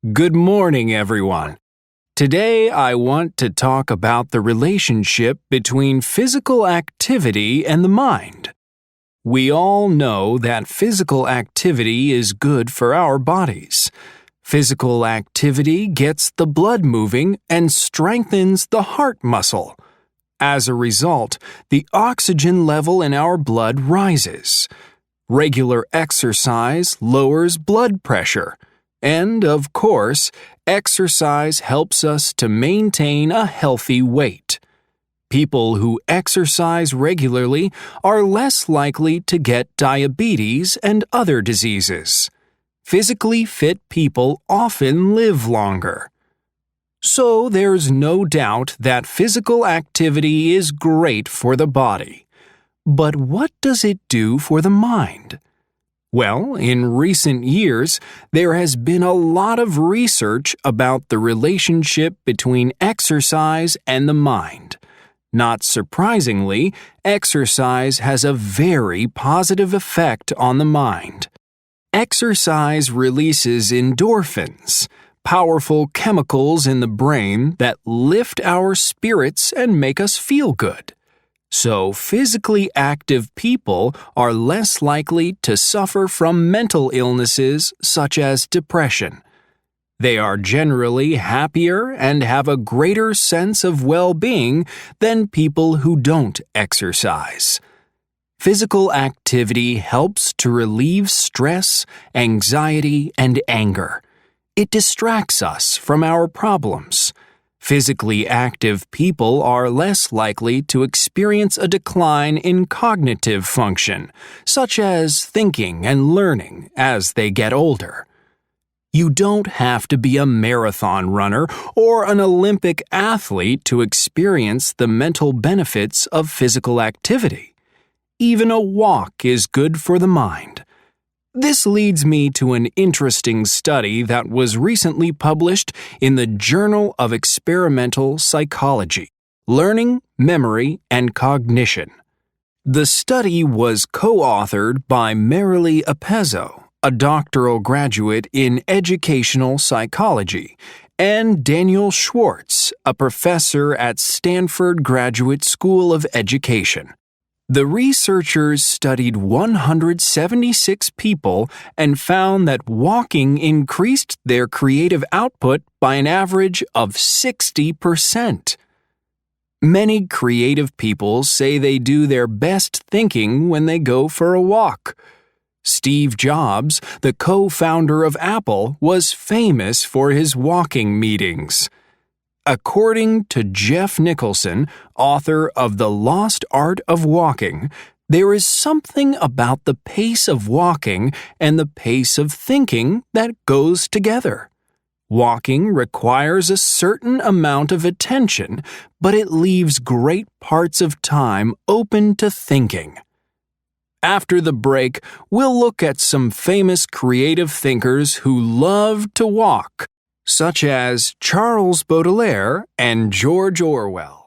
Good morning, everyone. Today I want to talk about the relationship between physical activity and the mind. We all know that physical activity is good for our bodies. Physical activity gets the blood moving and strengthens the heart muscle. As a result, the oxygen level in our blood rises. Regular exercise lowers blood pressure. And, of course, exercise helps us to maintain a healthy weight. People who exercise regularly are less likely to get diabetes and other diseases. Physically fit people often live longer. So there's no doubt that physical activity is great for the body. But what does it do for the mind? Well, in recent years, there has been a lot of research about the relationship between exercise and the mind. Not surprisingly, exercise has a very positive effect on the mind. Exercise releases endorphins, powerful chemicals in the brain that lift our spirits and make us feel good. So, physically active people are less likely to suffer from mental illnesses such as depression. They are generally happier and have a greater sense of well-being than people who don't exercise. Physical activity helps to relieve stress, anxiety, and anger. It distracts us from our problems. Physically active people are less likely to experience a decline in cognitive function, such as thinking and learning, as they get older. You don't have to be a marathon runner or an Olympic athlete to experience the mental benefits of physical activity. Even a walk is good for the mind. This leads me to an interesting study that was recently published in the Journal of Experimental Psychology, Learning, Memory, and Cognition. The study was co-authored by Marilee Apezzo, a doctoral graduate in educational psychology, and Daniel Schwartz, a professor at Stanford Graduate School of Education. The researchers studied 176 people and found that walking increased their creative output by an average of 60%. Many creative people say they do their best thinking when they go for a walk. Steve Jobs, the co-founder of Apple, was famous for his walking meetings. According to Jeff Nicholson, author of The Lost Art of Walking, there is something about the pace of walking and the pace of thinking that goes together. Walking requires a certain amount of attention, but it leaves great parts of time open to thinking. After the break, we'll look at some famous creative thinkers who loved to walk, such as Charles Baudelaire and George Orwell.